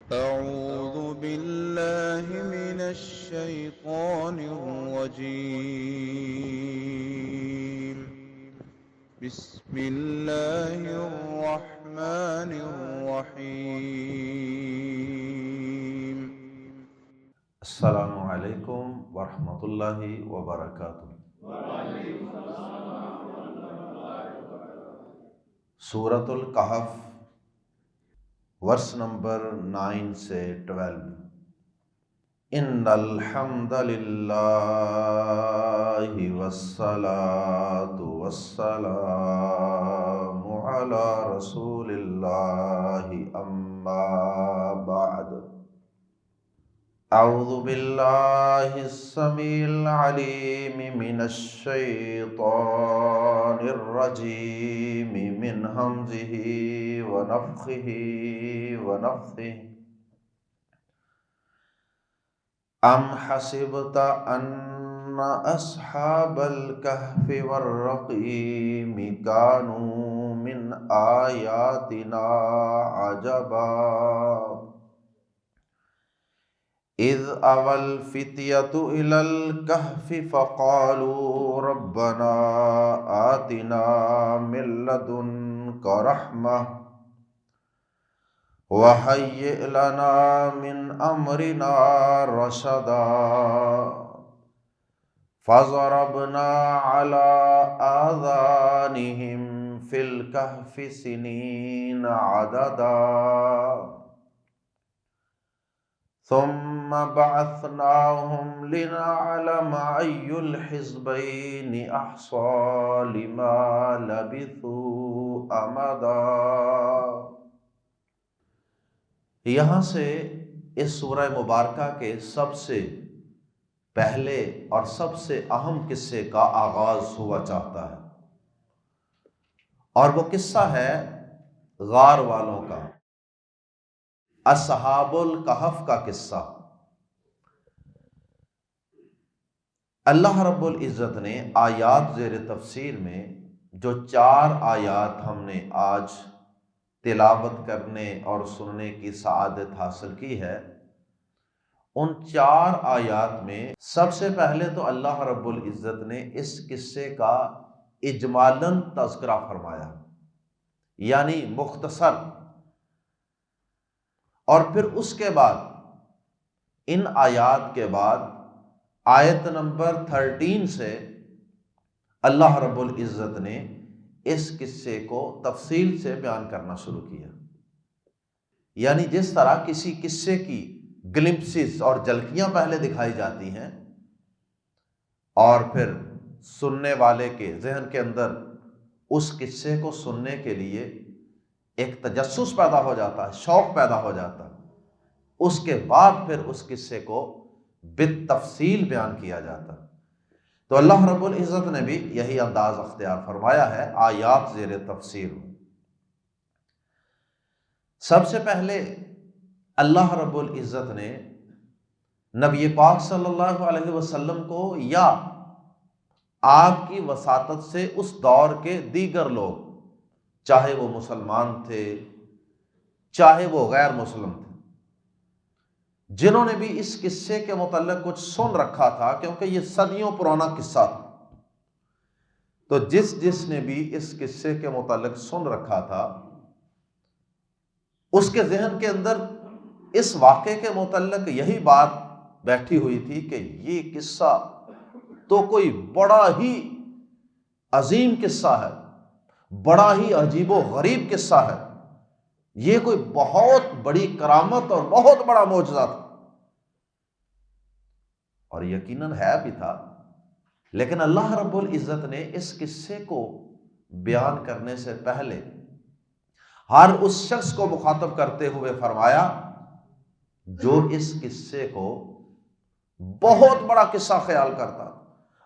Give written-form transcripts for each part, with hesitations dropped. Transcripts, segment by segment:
أعوذ بالله من الشيطان الرجيم. بسم الله الرحمن الرحيم. السلام علیکم ورحمۃ اللہ وبرکاتہ۔ سورۃ الکہف، ورس نمبر 9 سے 12۔ ان الحمد للہ والصلاة والسلام علی رسول اللہ، اما بعد۔ اعوذ باللہ السمیع العلیم من الشیطان الرجیم من ہمزہ ونفخہ ونفثہ۔ ام حسبت ان اصحاب الکہف والرقیم کانوا من آیاتنا عجبا اذ اوى الفتية إلى الكهف فقالوا ربنا آتنا من لدنك رحمة وهيئ لنا من أمرنا رشدا فضربنا على آذانهم في الكهف سنين عددا ثم بعثناهم لنعلم أي الحزبين أحصى لما لبثوا أمدا۔ یہاں سے اس سورہ مبارکہ کے سب سے پہلے اور سب سے اہم قصے کا آغاز ہوا چاہتا ہے، اور وہ قصہ ہے غار والوں کا، اصحاب الکہف کا قصہ۔ اللہ رب العزت نے آیات زیر تفسیر میں جو 4 آیات ہم نے آج تلاوت کرنے اور سننے کی سعادت حاصل کی ہے، ان 4 آیات میں سب سے پہلے تو اللہ رب العزت نے اس قصے کا اجمالاً تذکرہ فرمایا، یعنی مختصر، اور پھر اس کے بعد ان آیات کے بعد آیت نمبر 13 سے اللہ رب العزت نے اس قصے کو تفصیل سے بیان کرنا شروع کیا۔ یعنی جس طرح کسی قصے کی گلمپسز اور جھلکیاں پہلے دکھائی جاتی ہیں، اور پھر سننے والے کے ذہن کے اندر اس قصے کو سننے کے لیے ایک تجسس پیدا ہو جاتا ہے، شوق پیدا ہو جاتا ہے، اس کے بعد پھر اس قصے کو بالتفصیل بیان کیا جاتا ہے۔ تو اللہ رب العزت نے بھی یہی انداز اختیار فرمایا ہے آیات زیر تفسیر میں۔ سب سے پہلے اللہ رب العزت نے نبی پاک صلی اللہ علیہ وسلم کو یا آپ کی وساطت سے اس دور کے دیگر لوگ، چاہے وہ مسلمان تھے چاہے وہ غیر مسلم تھے، جنہوں نے بھی اس قصے کے متعلق کچھ سن رکھا تھا، کیونکہ یہ صدیوں پرانا قصہ تھا، تو جس نے بھی اس قصے کے متعلق سن رکھا تھا، اس کے ذہن کے اندر اس واقعے کے متعلق یہی بات بیٹھی ہوئی تھی کہ یہ قصہ تو کوئی بڑا ہی عظیم قصہ ہے، بڑا ہی عجیب و غریب قصہ ہے، یہ کوئی بہت بڑی کرامت اور بہت بڑا معجزہ تھا، اور یقیناً ہے بھی تھا۔ لیکن اللہ رب العزت نے اس قصے کو بیان کرنے سے پہلے ہر اس شخص کو مخاطب کرتے ہوئے فرمایا جو اس قصے کو بہت بڑا قصہ خیال کرتا تھا،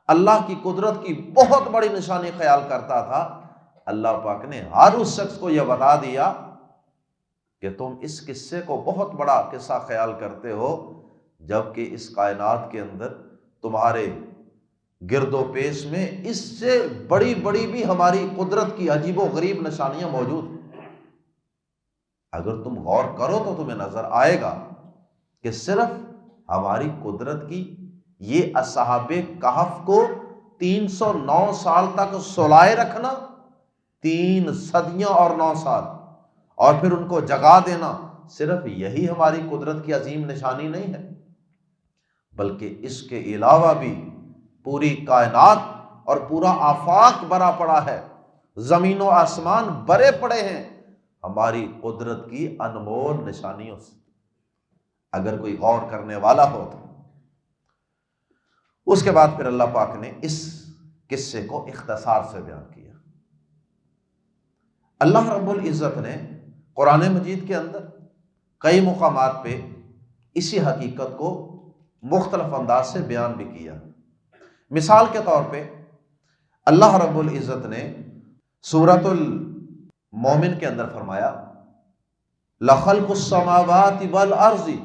اللہ کی قدرت کی بہت بڑی نشانی خیال کرتا تھا، اللہ پاک نے ہر اس شخص کو یہ بتا دیا کہ تم اس قصے کو بہت بڑا قصہ خیال کرتے ہو، جبکہ اس کائنات کے اندر تمہارے گرد و پیش میں اس سے بڑی بڑی بھی ہماری قدرت کی عجیب و غریب نشانیاں موجود ہیں۔ اگر تم غور کرو تو تمہیں نظر آئے گا کہ صرف ہماری قدرت کی یہ اصحاب کہف کو 309 سال تک سلائے رکھنا، 3 صدیاں اور 9 سال، اور پھر ان کو جگا دینا، صرف یہی ہماری قدرت کی عظیم نشانی نہیں ہے، بلکہ اس کے علاوہ بھی پوری کائنات اور پورا آفاق بھرا پڑا ہے، زمین و آسمان بھرے پڑے ہیں ہماری قدرت کی انمول نشانیوں سے، اگر کوئی غور کرنے والا ہو تو۔ اس کے بعد پھر اللہ پاک نے اس قصے کو اختصار سے بیان کیا۔ اللہ رب العزت نے قرآن مجید کے اندر کئی مقامات پہ اسی حقیقت کو مختلف انداز سے بیان بھی کیا۔ مثال کے طور پہ اللہ رب العزت نے سورۃ المومن کے اندر فرمایا لَخَلْقُ السَّمَاوَاتِ وَالْأَرْضِ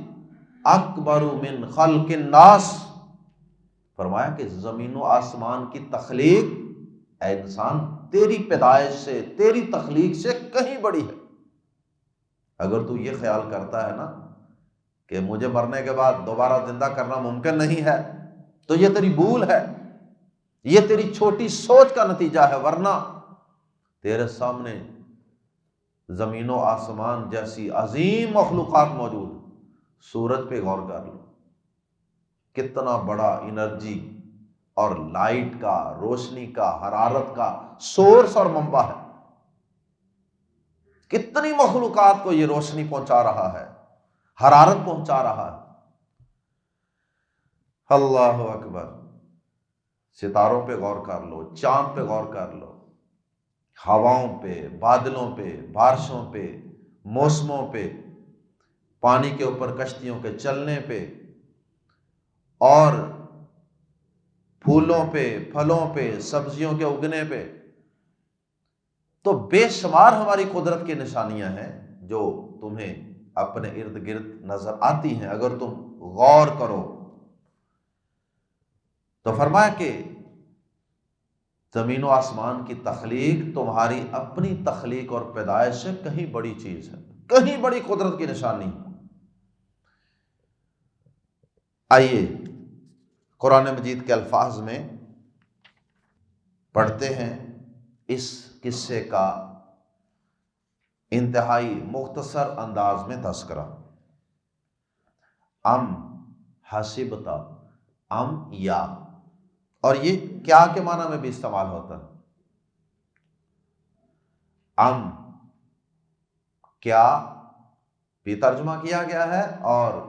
أَكْبَرُ مِنْ خَلْقِ النَّاسِ، فرمایا کہ زمین و آسمان کی تخلیق اے انسان تیری پیدائش سے، تیری تخلیق سے کہیں بڑی ہے۔ اگر تو یہ خیال کرتا ہے نا کہ مجھے مرنے کے بعد دوبارہ زندہ کرنا ممکن نہیں ہے تو یہ تیری بھول ہے، یہ تیری چھوٹی سوچ کا نتیجہ ہے، ورنہ تیرے سامنے زمین و آسمان جیسی عظیم مخلوقات موجود۔ سورج پہ غور کر لو، کتنا بڑا انرجی اور لائٹ کا، روشنی کا، حرارت کا سورس اور منبع ہے، کتنی مخلوقات کو یہ روشنی پہنچا رہا ہے، حرارت پہنچا رہا ہے۔ اللہ اکبر۔ ستاروں پہ غور کر لو، چاند پہ غور کر لو، ہواؤں پہ، بادلوں پہ، بارشوں پہ، موسموں پہ، پانی کے اوپر کشتیوں کے چلنے پہ، اور پھولوں پہ، پھلوں پہ، سبزیوں کے اگنے پہ، تو بے شمار ہماری قدرت کی نشانیاں ہیں جو تمہیں اپنے ارد گرد نظر آتی ہیں اگر تم غور کرو۔ تو فرمایا کہ زمین و آسمان کی تخلیق تمہاری اپنی تخلیق اور پیدائش سے کہیں بڑی چیز ہے، کہیں بڑی قدرت کی نشانی۔ آئیے قرآن مجید کے الفاظ میں پڑھتے ہیں اس قصے کا انتہائی مختصر انداز میں تذکرہ۔ ام حسبتا، ام یا، اور یہ کیا کے معنی میں بھی استعمال ہوتا ہے۔ ام کیا بھی ترجمہ کیا گیا ہے اور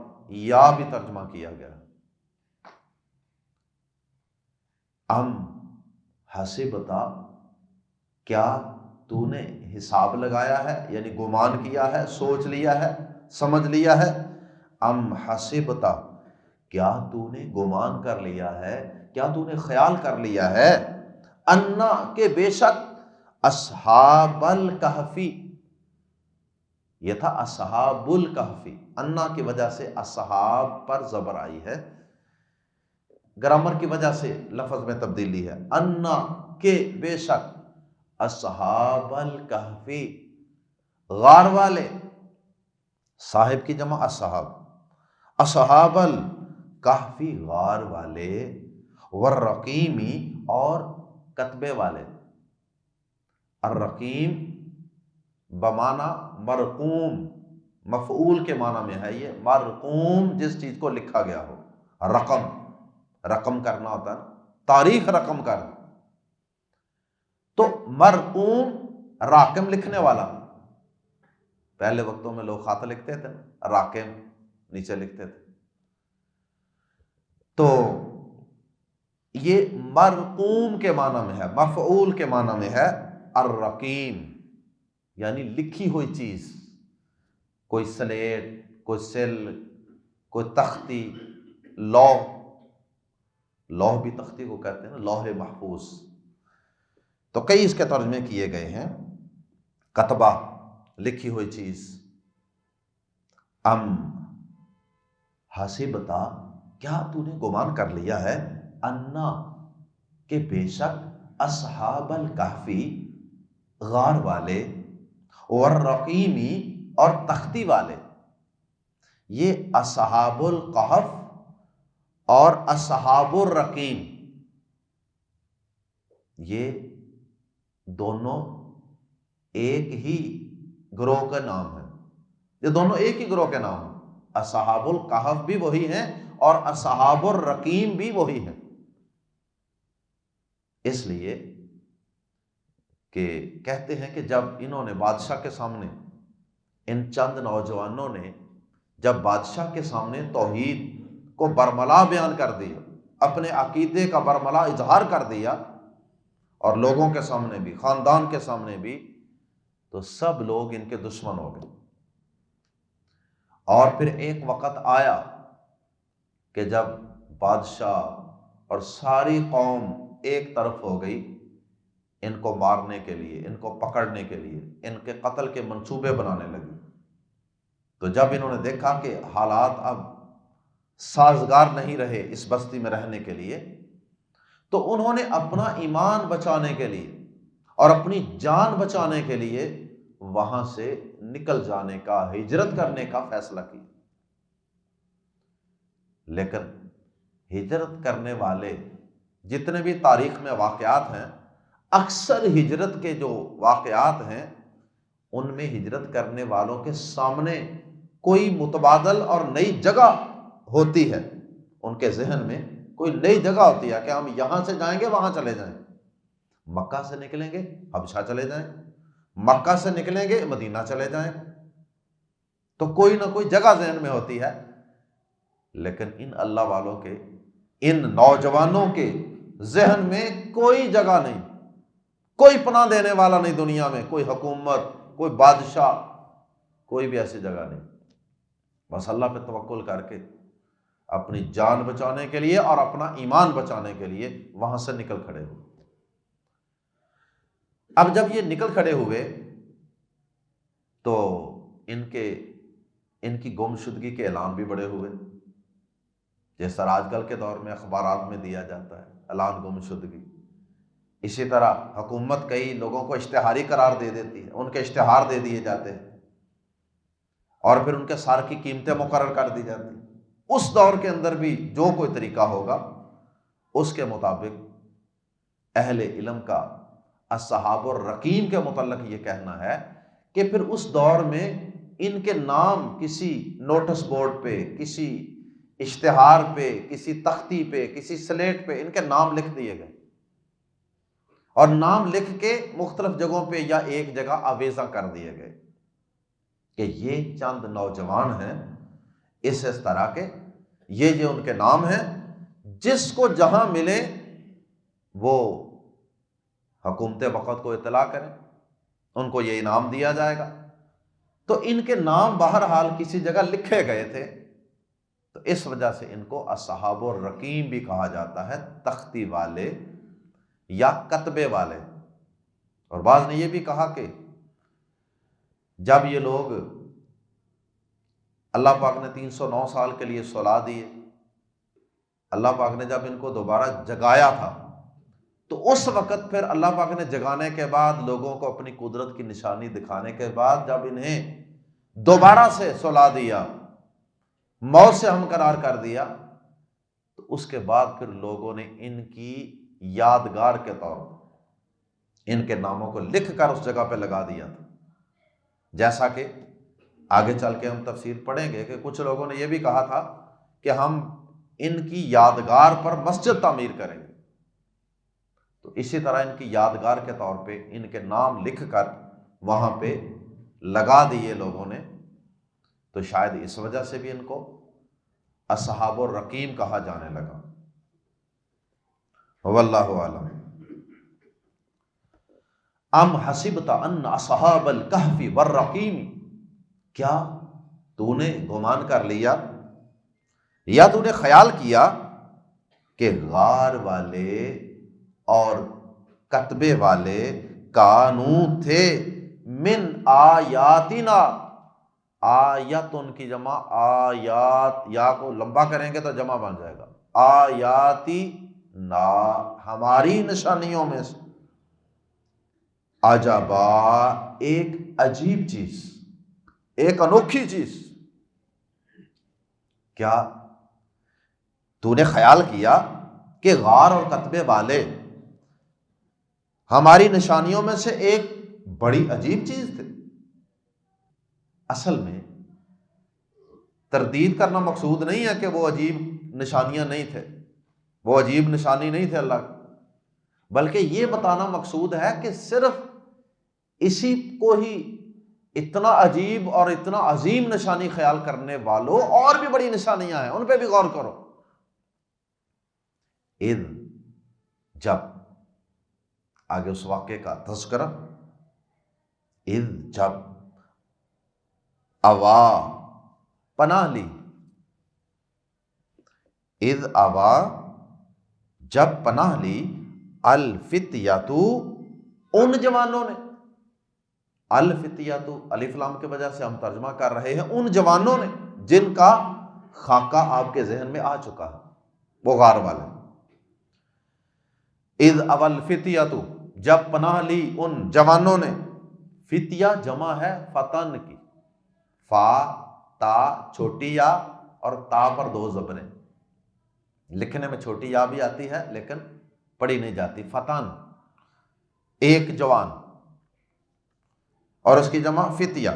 یا بھی ترجمہ کیا گیا ہے۔ ام حسبتا، کیا تو نے حساب لگایا ہے، یعنی گمان کیا ہے، سوچ لیا ہے، سمجھ لیا ہے۔ ام حسبتا، کیا تو نے گمان کر لیا ہے، کیا تو نے خیال کر لیا ہے، انا کہ بے شک اصحاب الکہفی، یہ تھا اصحاب الکہفی، انا کی وجہ سے اصحاب پر زبر آئی ہے، گرامر کی وجہ سے لفظ میں تبدیلی ہے۔ انا کہ بے شک اصحاب الکہفی، غار والے، صاحب کی جمع اصحاب، اصحاب الکہفی غار والے، والرقیمی اور کتبے والے۔ الرقیم بمعنی مرقوم، مفعول کے معنی میں ہے یہ، مرقوم جس چیز کو لکھا گیا ہو، رقم، رقم کرنا ہوتا ہے، تاریخ رقم کرنا، تو مرقوم راقم لکھنے والا۔ پہلے وقتوں میں لوگ خط لکھتے تھے، راقم نیچے لکھتے تھے، تو یہ مرقوم کے معنی میں ہے، مفعول کے معنی میں ہے الرقیم، یعنی لکھی ہوئی چیز، کوئی سلیٹ، کوئی سل، کوئی تختی، لوح، لوح بھی تختی کو کہتے ہیں نا، لوح محفوظ، تو کئی اس کے ترجمے کیے گئے ہیں۔ کتبہ، لکھی ہوئی چیز۔ ام حسبتا، کیا تو نے گمان کر لیا ہے، انا کہ بے شک اصحاب الکہفی غار والے، والرقیمی اور تختی والے، یہ اصحاب الکہف اور اصحاب الرقیم، یہ دونوں ایک ہی گروہ کا نام ہے، یہ دونوں ایک ہی گروہ کے نام ہیں۔ اصحاب الکہف بھی وہی ہیں اور اصحاب الرقیم بھی وہی ہیں، اس لیے کہ کہتے ہیں کہ جب انہوں نے بادشاہ کے سامنے، ان چند نوجوانوں نے جب بادشاہ کے سامنے توحید کو برملا بیان کر دیا، اپنے عقیدے کا برملا اظہار کر دیا، اور لوگوں کے سامنے بھی، خاندان کے سامنے بھی، تو سب لوگ ان کے دشمن ہو گئے۔ اور پھر ایک وقت آیا کہ جب بادشاہ اور ساری قوم ایک طرف ہو گئی ان کو مارنے کے لیے، ان کو پکڑنے کے لیے، ان کے قتل کے منصوبے بنانے لگی، تو جب انہوں نے دیکھا کہ حالات اب سازگار نہیں رہے اس بستی میں رہنے کے لیے، تو انہوں نے اپنا ایمان بچانے کے لیے اور اپنی جان بچانے کے لیے وہاں سے نکل جانے کا، ہجرت کرنے کا فیصلہ کیا۔ لیکن ہجرت کرنے والے جتنے بھی تاریخ میں واقعات ہیں، اکثر ہجرت کے جو واقعات ہیں ان میں ہجرت کرنے والوں کے سامنے کوئی متبادل اور نئی جگہ ہوتی ہے، ان کے ذہن میں کوئی نئی جگہ ہوتی ہے کہ ہم یہاں سے جائیں گے وہاں چلے جائیں، مکہ سے نکلیں گے حبشہ چلے جائیں، مکہ سے نکلیں گے مدینہ چلے جائیں، تو کوئی نہ کوئی جگہ ذہن میں ہوتی ہے۔ لیکن ان اللہ والوں کے، ان نوجوانوں کے ذہن میں کوئی جگہ نہیں، کوئی پناہ دینے والا نہیں دنیا میں، کوئی حکومت، کوئی بادشاہ، کوئی بھی ایسی جگہ نہیں، بس اللہ پہ توکل کر کے اپنی جان بچانے کے لیے اور اپنا ایمان بچانے کے لیے وہاں سے نکل کھڑے ہوئے۔ اب جب یہ نکل کھڑے ہوئے تو ان کی گمشدگی کے اعلان بھی بڑے ہوئے، جس طرح آج کل کے دور میں اخبارات میں دیا جاتا ہے اعلان گمشدگی، اسی طرح حکومت کئی لوگوں کو اشتہاری قرار دے دیتی ہے، ان کے اشتہار دے دیے جاتے ہیں اور پھر ان کے سار کی قیمتیں مقرر کر دی جاتی ہیں۔ اس دور کے اندر بھی جو کوئی طریقہ ہوگا اس کے مطابق اہل علم کا اصحاب الرقیم کے متعلق یہ کہنا ہے کہ پھر اس دور میں ان کے نام کسی نوٹس بورڈ پہ، کسی اشتہار پہ، کسی تختی پہ، کسی سلیٹ پہ ان کے نام لکھ دیے گئے، اور نام لکھ کے مختلف جگہوں پہ یا ایک جگہ آویزاں کر دیے گئے کہ یہ چند نوجوان ہیں اس طرح کے، یہ ان کے نام ہیں، جس کو جہاں ملے وہ حکومت وقت کو اطلاع کریں، ان کو یہ انعام دیا جائے گا۔ تو ان کے نام بہرحال کسی جگہ لکھے گئے تھے، تو اس وجہ سے ان کو اصحاب الرقیم بھی کہا جاتا ہے، تختی والے یا کتبے والے۔ اور بعض نے یہ بھی کہا کہ جب یہ لوگ، اللہ پاک نے 309 سال کے لیے سلا دیے، اللہ پاک نے جب ان کو دوبارہ جگایا تھا، تو اس وقت پھر اللہ پاک نے جگانے کے بعد لوگوں کو اپنی قدرت کی نشانی دکھانے کے بعد جب انہیں دوبارہ سے سلا دیا، موت سے ہمکنار کر دیا، تو اس کے بعد پھر لوگوں نے ان کی یادگار کے طور پر ان کے ناموں کو لکھ کر اس جگہ پہ لگا دیا تھا، جیسا کہ آگے چل کے ہم تفسیر پڑھیں گے کہ کچھ لوگوں نے یہ بھی کہا تھا کہ ہم ان کی یادگار پر مسجد تعمیر کریں گے، تو اسی طرح ان کی یادگار کے طور پہ ان کے نام لکھ کر وہاں پہ لگا دیے لوگوں نے، تو شاید اس وجہ سے بھی ان کو اصحاب الرقیم کہا جانے لگا۔ واللہ اعلم۔ ام حسبت ان اصحاب الکہف والرقیم، کیا تو نے گمان کر لیا یا تو نے خیال کیا کہ غار والے اور کتبے والے کانو تھے من آیاتنا، آیت ان کی جمع آیات، یا کو لمبا کریں گے تو جمع بن جائے گا، آیاتی نا، ہماری نشانیوں میں سے، عجبا، ایک عجیب چیز، ایک انوکھی چیز۔ کیا تو نے خیال کیا کہ غار اور قطبے والے ہماری نشانیوں میں سے ایک بڑی عجیب چیز تھے؟ اصل میں تردید کرنا مقصود نہیں ہے کہ وہ عجیب نشانیاں نہیں تھے، وہ عجیب نشانی نہیں تھے اللہ کی، بلکہ یہ بتانا مقصود ہے کہ صرف اسی کو ہی اتنا عجیب اور اتنا عظیم نشانی خیال کرنے والوں اور بھی بڑی نشانیاں ہیں، ان پہ بھی غور کرو۔ اذ، جب، آگے اس واقعے کا تذکرہ، اذ، جب، اوا، پناہ لی، اذ اوا، جب پناہ لی، الفتیاتو، ان جوانوں نے، الفتیاتو الف لام کی وجہ سے ہم ترجمہ کر رہے ہیں ان جوانوں نے جن کا خاکہ آپ کے ذہن میں آ چکا ہے، وہ غار والے۔ اذ اوا الفتیاتو، جب پناہ لی ان جوانوں نے، فتیہ جمع ہے فتن کی، فا، تا، چھوٹی یا اور تا پر دو زبریں، لکھنے میں چھوٹی یا بھی آتی ہے لیکن پڑھی نہیں جاتی، فتن، ایک جوان، اور اس کی جمع فتیہ۔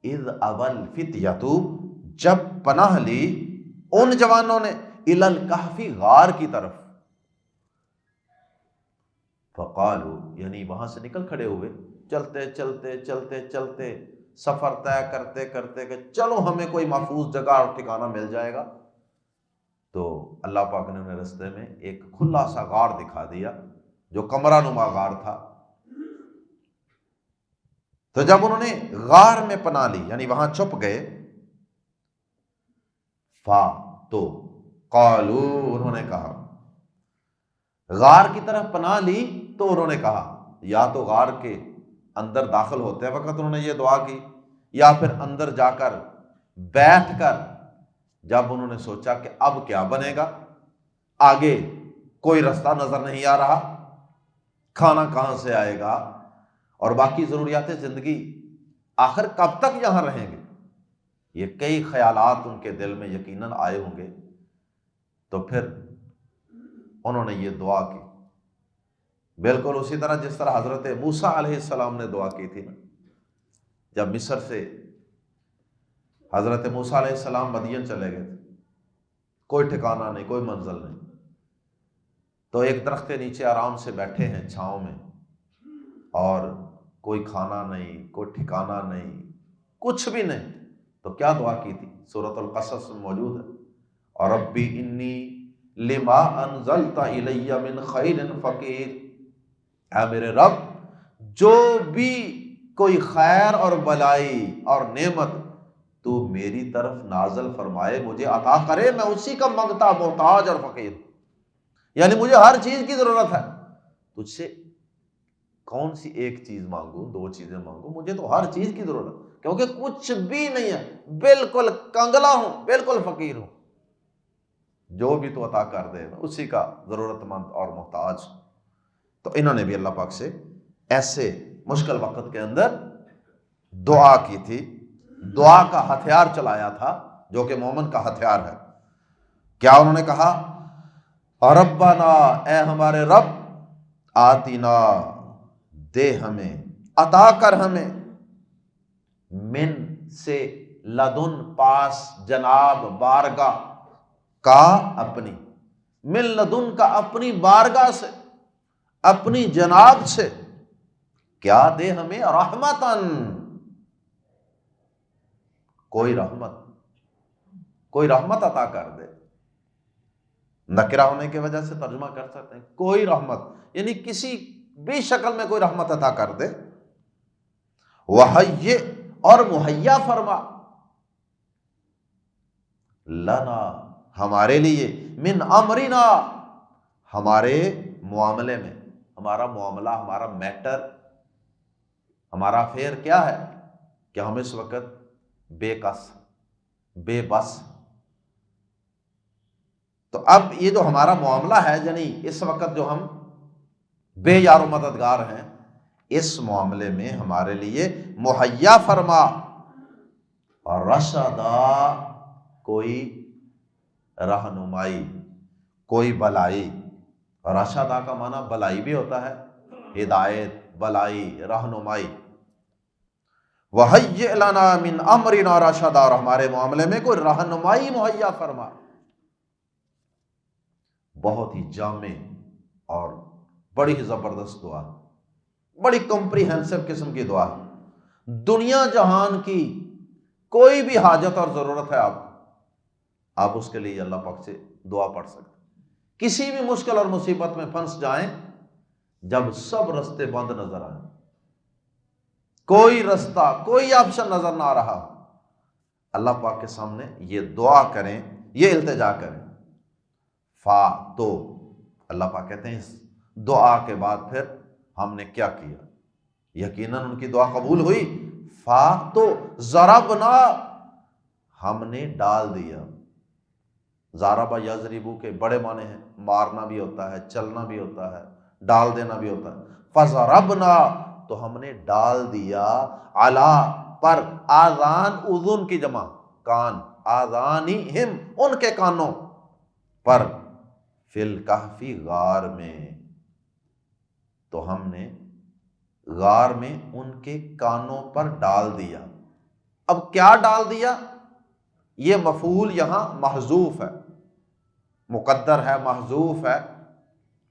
اذ اوا الفتیاتو، جب پناہ لی ان جوانوں نے، الی الکہف، غار کی طرف، فقالو، یعنی وہاں سے نکل کھڑے ہوئے، چلتے چلتے چلتے چلتے سفر طے کرتے کرتے کہ چلو ہمیں کوئی محفوظ جگہ اور ٹھکانہ مل جائے گا، تو اللہ پاک نے انہیں رستے میں ایک کھلا سا غار دکھا دیا جو کمرہ نما غار تھا۔ تو جب انہوں نے غار میں پناہ لی یعنی وہاں چھپ گئے، فا، تو، قالو، انہوں نے کہا، غار کی طرف پناہ لی تو انہوں نے کہا، یا تو غار کے اندر داخل ہوتے وقت انہوں نے یہ دعا کی، یا پھر اندر جا کر بیٹھ کر جب انہوں نے سوچا کہ اب کیا بنے گا، آگے کوئی رستہ نظر نہیں آ رہا، کھانا کہاں سے آئے گا اور باقی ضروریات زندگی آخر کب تک یہاں رہیں گے، یہ کئی خیالات ان کے دل میں یقیناً آئے ہوں گے۔ تو پھر انہوں نے یہ دعا کی، بالکل اسی طرح جس طرح حضرت موسیٰ علیہ السلام نے دعا کی تھی نا، جب مصر سے حضرت موسیٰ علیہ السلام مدین چلے گئے تھے، کوئی ٹھکانہ نہیں، کوئی منزل نہیں، تو ایک درخت کے نیچے آرام سے بیٹھے ہیں چھاؤں میں، اور کوئی کھانا نہیں، کوئی ٹھکانہ نہیں، کچھ بھی نہیں، تو کیا دعا کی تھی؟ سورۃ القصص میں موجود ہے، اور ربی انی لما انزلت الی من خیر فقیر، اے میرے رب جو بھی کوئی خیر اور بلائی اور نعمت تو میری طرف نازل فرمائے، مجھے عطا کرے، میں اسی کا منگتا محتاج اور فقیر، یعنی مجھے ہر چیز کی ضرورت ہے، تجھ سے کون سی ایک چیز مانگوں، دو چیزیں مانگوں، مجھے تو ہر چیز کی ضرورت، کیونکہ کچھ بھی نہیں ہے، بالکل کنگلا ہوں، بالکل فقیر ہوں، جو بھی تو عطا کر دے میں اسی کا ضرورت مند اور محتاج۔ تو انہوں نے بھی اللہ پاک سے ایسے مشکل وقت کے اندر دعا کی تھی، دعا کا ہتھیار چلایا تھا جو کہ مومن کا ہتھیار ہے۔ کیا انہوں نے کہا؟ ربنا، اے ہمارے رب، آتینا، دے ہمیں، عطا کر ہمیں، من سے، لدن پاس، جناب بارگاہ کا، اپنی، من لدن کا اپنی بارگاہ سے، اپنی جناب سے، کیا دے ہمیں؟ رحمتن، کوئی رحمت، کوئی رحمت عطا کر دے، نکرہ ہونے کی وجہ سے ترجمہ کر سکتے ہیں کوئی رحمت، یعنی کسی بھی شکل میں کوئی رحمت عطا کر دے، وحی، اور مہیا فرما، لنا، ہمارے لیے، من امرنا، ہمارے معاملے میں، ہمارا معاملہ، ہمارا میٹر، ہمارا افیئر کیا ہے کہ ہم اس وقت بے کس، بے بس، تو اب یہ جو ہمارا معاملہ ہے، یعنی اس وقت جو ہم بے یار و مددگار ہیں، اس معاملے میں ہمارے لیے مہیا فرما، اور رشدا کوئی رہنمائی، کوئی بلائی۔ رشدا کا معنی بلائی بھی ہوتا ہے، ہدایت، بلائی، رہنمائی۔ وَهَيِّئْ لَنَا مِنْ أَمْرِنَا رَشَدًا، اور ہمارے معاملے میں کوئی رہنمائی مہیا فرما۔ بہت ہی جامع اور بڑی ہی زبردست دعا، بڑی کمپریہنسو قسم کی دعا۔ دنیا جہان کی کوئی بھی حاجت اور ضرورت ہے آپ اس کے لیے اللہ پاک سے دعا پڑھ سکتے۔ کسی بھی مشکل اور مصیبت میں پھنس جائیں، جب سب رستے بند نظر آئیں، کوئی رستہ، کوئی آپشن نظر نہ آ رہا، اللہ پاک کے سامنے یہ دعا کریں، یہ التجا کریں۔ تو اللہ پاک کہتے ہیں اس دعا کے بعد پھر ہم نے کیا کیا؟ یقیناً ان کی دعا قبول ہوئی۔ تو ضربنا، ہم نے ڈال دیا۔ ضربہ یضربو کے بڑے معنی ہیں، مارنا بھی ہوتا ہے، چلنا بھی ہوتا ہے، ڈال دینا بھی ہوتا ہے۔ فضربنا، تو ہم نے ڈال دیا، علی پر، آذان اذن کی جمع کان، آذانہم ان کے کانوں پر، فی الکہف غار میں، تو ہم نے غار میں ان کے کانوں پر ڈال دیا۔ اب کیا ڈال دیا؟ یہ مفعول یہاں محذوف ہے، مقدر ہے، محذوف ہے،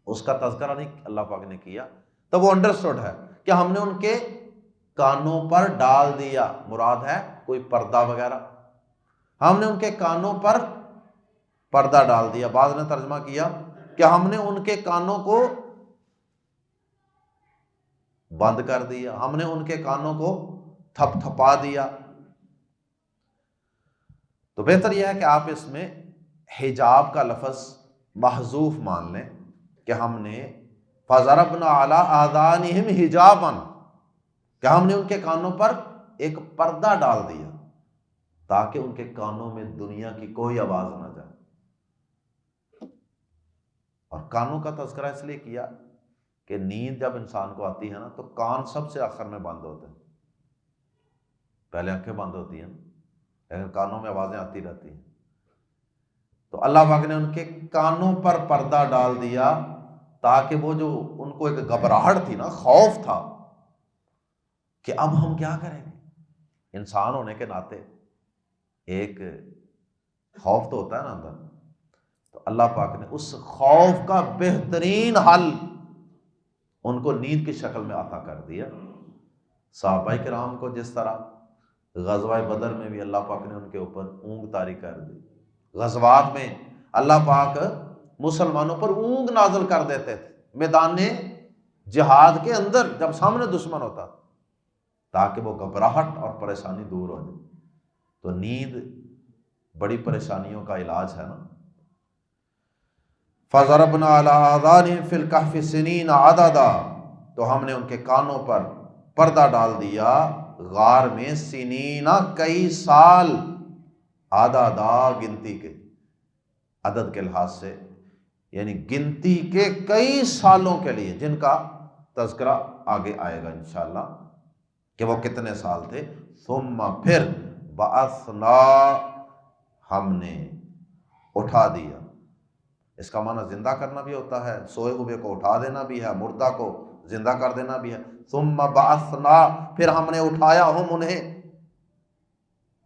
اس کا تذکرہ نہیں اللہ پاک نے کیا، تو وہ انڈرسٹوڈ ہے کہ ہم نے ان کے کانوں پر ڈال دیا، مراد ہے کوئی پردہ وغیرہ، ہم نے ان کے کانوں پر پردہ ڈال دیا۔ بعض نے ترجمہ کیا کہ ہم نے ان کے کانوں کو بند کر دیا، ہم نے ان کے کانوں کو تھپ تھپا دیا۔ تو بہتر یہ ہے کہ آپ اس میں حجاب کا لفظ محذوف مان لیں کہ ہم نے فَضَرَبْنَا عَلَىٰ آذَانِهِمْ حِجَابًا، کہ ہم نے ان کے کانوں پر ایک پردہ ڈال دیا تاکہ ان کے کانوں میں دنیا کی کوئی آواز نہ جائے۔ اور کانوں کا تذکرہ اس لیے کیا کہ نیند جب انسان کو آتی ہے نا تو کان سب سے آخر میں بند ہوتے ہیں، پہلے آنکھیں بند ہوتی ہیں لیکن کانوں میں آوازیں آتی رہتی ہیں۔ تو اللہ پاک نے ان کے کانوں پر پردہ ڈال دیا تاکہ وہ جو ان کو ایک گھبراہٹ تھی نا، خوف تھا کہ اب ہم کیا کریں گے، انسان ہونے کے ناطے ایک خوف تو ہوتا ہے نا اندر، تو اللہ پاک نے اس خوف کا بہترین حل ان کو نیند کی شکل میں عطا کر دیا۔ صحابہ کرام کو جس طرح غزوہ بدر میں بھی اللہ پاک نے ان کے اوپر اونگ طاری کر دی، غزوات میں اللہ پاک مسلمانوں پر اونگ نازل کر دیتے تھے میدان جہاد کے اندر جب سامنے دشمن ہوتا، تاکہ وہ گھبراہٹ اور پریشانی دور ہو جائے۔ تو نیند بڑی پریشانیوں کا علاج ہے نا۔ فَضَرَبْنَا عَلَىٰ آذَانِهِمْ فِي الْكَهْفِ سِنِينَ عَدَدًا، تو ہم نے ان کے کانوں پر پردہ ڈال دیا غار میں، سنینا کئی سال، عددا گنتی کے، عدد کے لحاظ سے یعنی گنتی کے کئی سالوں کے لیے، جن کا تذکرہ آگے آئے گا انشاءاللہ کہ وہ کتنے سال تھے۔ ثم پھر بعثنا، ہم نے اٹھا دیا، اس کا معنی زندہ کرنا بھی ہوتا ہے، سوئے ہوئے کو اٹھا دینا بھی ہے، مردہ کو زندہ کر دینا بھی ہے۔ ثم بعثنا، پھر ہم نے اٹھایا ہم انہیں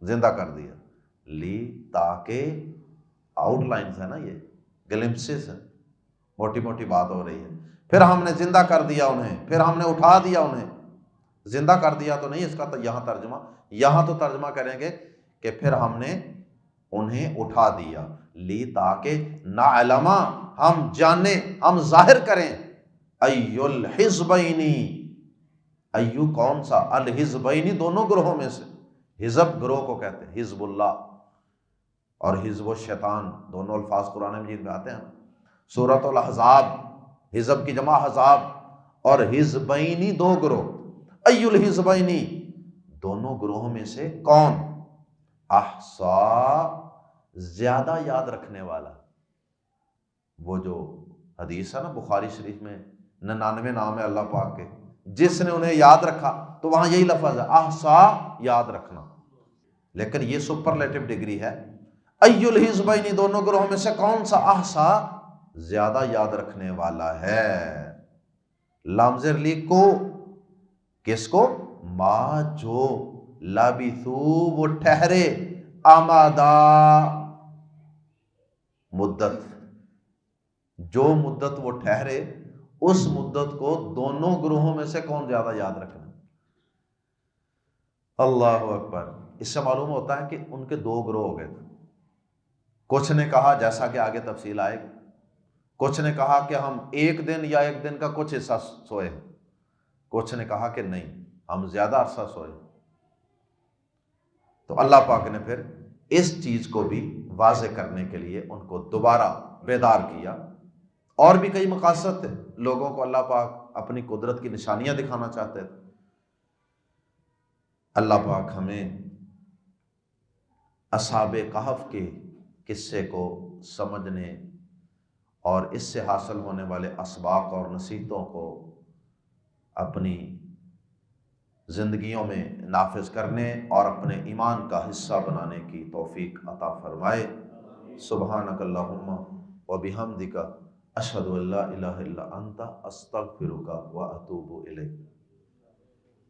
زندہ کر دیا، لی تاکہ، آؤٹ لائنز ہے نا یہ، گلمپسز ہیں، موٹی موٹی بات ہو رہی ہے۔ پھر ہم نے زندہ کر دیا انہیں، پھر ہم نے اٹھا دیا انہیں، زندہ کر دیا تو نہیں اس کا یہاں ترجمہ، یہاں تو ترجمہ کریں گے کہ پھر ہم نے انہیں اٹھا دیا، لی تاکہ نعلم، ہم جانیں، ہم ظاہر کریں، ایو الحزبینی، ایو کون سا، الحزبینی دونوں گروہوں میں سے، حزب گروہ کو کہتے ہیں، حزب اللہ اور حزب الشیطان، دونوں الفاظ قرآن مجید میں آتے ہیں۔ سورۃ الاحزاب، حزب کی جمع حزاب، اور حزبینی دو گروہ، ایو الحزبینی دونوں گروہوں میں سے کون، احصا زیادہ یاد رکھنے والا۔ وہ جو حدیث ہے نا بخاری شریف میں 99 نام ہے اللہ پاک کے، جس نے انہیں یاد رکھا، تو وہاں یہی لفظ ہے احصا، یاد رکھنا۔ لیکن یہ سپرلیٹو ڈگری ہے. ای الحزبین، دونوں گروہوں میں سے کون سا احصا زیادہ یاد رکھنے والا ہے. لامزر لی کو، کس کو؟ ما جو، لابثو وہ ٹھہرے، آمادہ مدت، جو مدت وہ ٹھہرے اس مدت کو دونوں گروہوں میں سے کون زیادہ یاد رکھنا. اللہ اکبر. اس سے معلوم ہوتا ہے کہ ان کے دو گروہ ہو گئے تھے. کچھ نے کہا، جیسا کہ آگے تفصیل آئے گی، کچھ نے کہا کہ ہم ایک دن یا ایک دن کا کچھ حصہ سوئے، کچھ نے کہا کہ نہیں ہم زیادہ عرصہ سوئے. تو اللہ پاک نے پھر اس چیز کو بھی واضح کرنے کے لیے ان کو دوبارہ بیدار کیا. اور بھی کئی مقاصد تھے، لوگوں کو اللہ پاک اپنی قدرت کی نشانیاں دکھانا چاہتے تھے. اللہ پاک ہمیں اصحاب کہف کے قصے کو سمجھنے اور اس سے حاصل ہونے والے اسباق اور نصیحتوں کو اپنی زندگیوں میں نافذ کرنے اور اپنے ایمان کا حصہ بنانے کی توفیق عطا فرمائے. سبحانک اللہم و بحمدک اشہد ان لا الہ الا انت استغفرک و اتوب الیک.